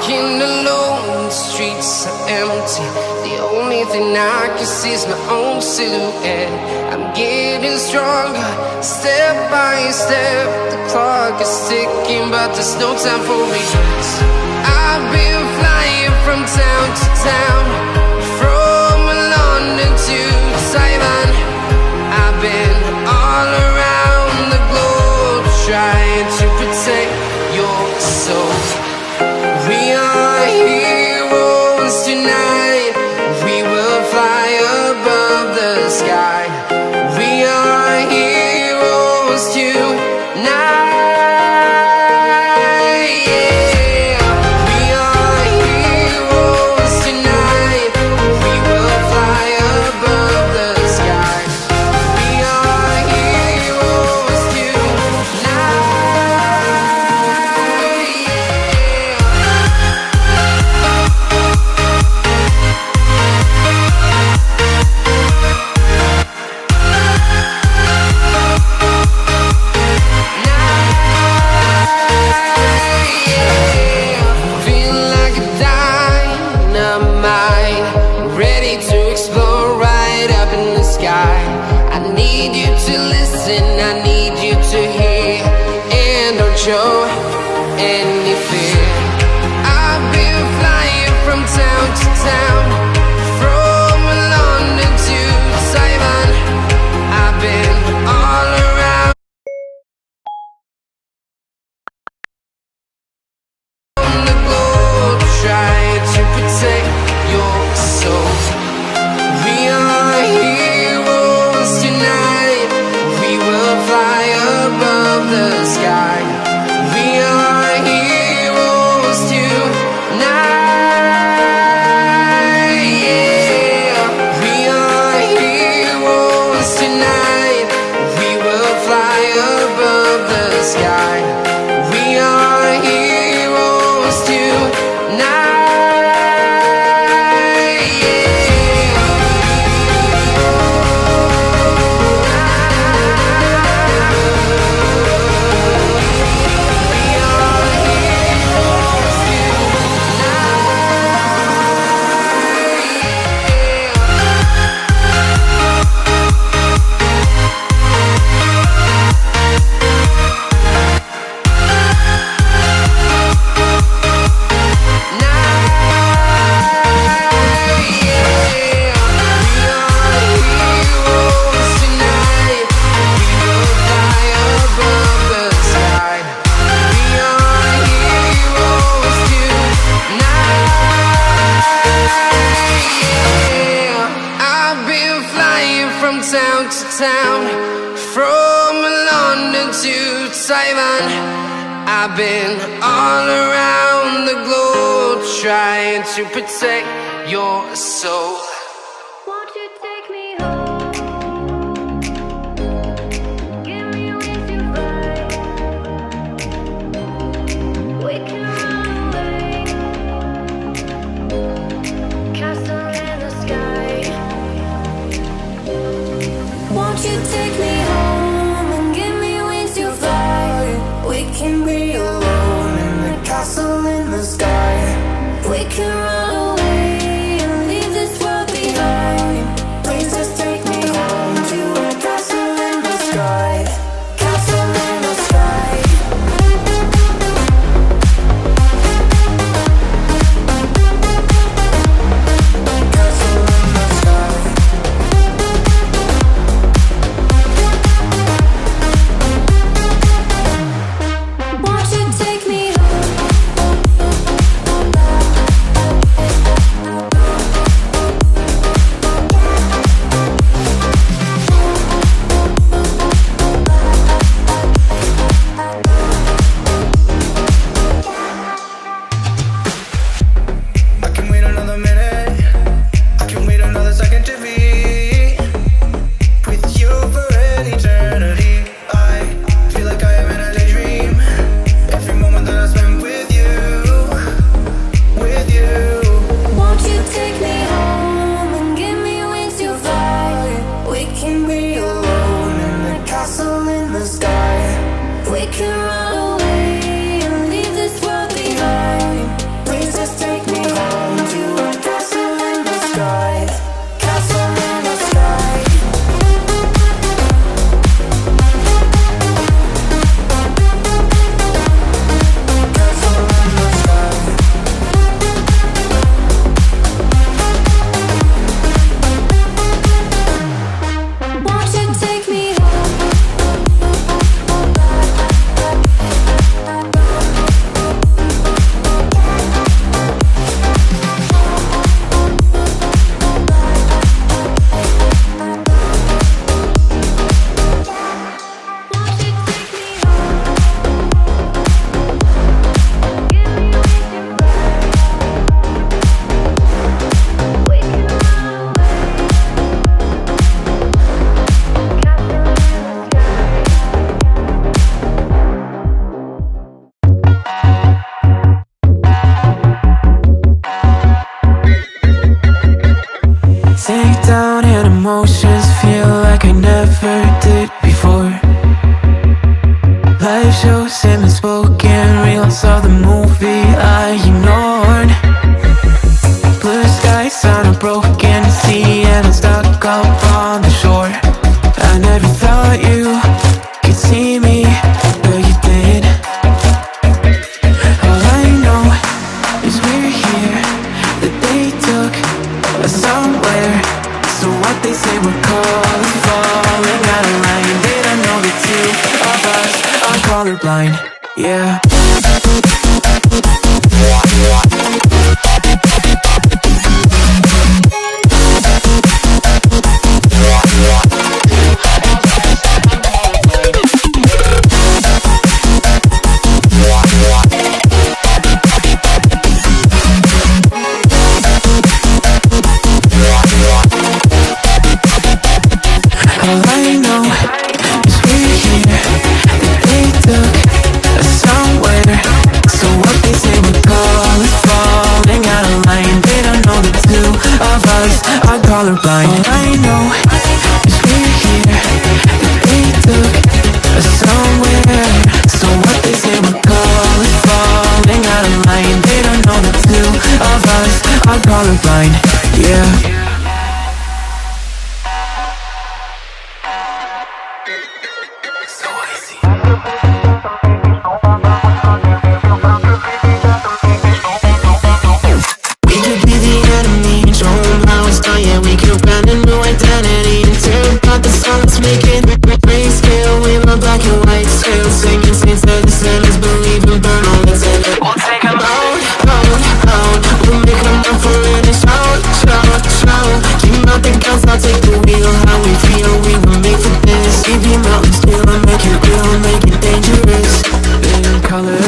walking alone, the streets are empty. The only thing I can see is my own silhouette. I'm getting stronger, step by step. The clock is ticking, but there's no time for me. I've been flying from town to town, from London to Taiwan. I've been all around the globe, trying to protect your soul. We are heroes tonight. We will fly above the sky. We are heroes tonight. Yeah. We are heroes tonight. We will fly above the sky. We are heroes tonight. I need you to hear, and don't show any fear. I've been flying from town to town, from London to Taiwan. I've been all around the globe, trying to protect your soul. We are heroes tonight. We will fly above the sky. We are heroes tonight. Yeah. We are heroes tonight. We will fly above the sky. We are heroes tonight. Town to town, from London to Taiwan. I've been all around the globe, trying to protect your soul. Won't you take me home? Give me with your flight. We can run away. Castle in the sky. Won't you take me home and give me wings to fly? We can be alone in the castle in the sky. We can run away and leave this world Live shows and unspoken reels of the movie I ignored. Blue skies on a broken sea, and I'm stuck up on the shore. I never thought you could see me, but you did. All I know is we're here, that they took us somewhere. So what they say we're called, falling out of line. They don't know the two of us are colorblind, yeah. All I know is we're here, that they took us somewhere. So what they say we're called, falling out of line. They don't know the two of us are colorblind. All I know is we're here, that they took us somewhere. So what they say we're called, falling out of line. They don't know the two of us are colorblind, yeah. I'll take the wheel, how we feel, we were made for this. Keep your mountains still and make it real, make it dangerous. In color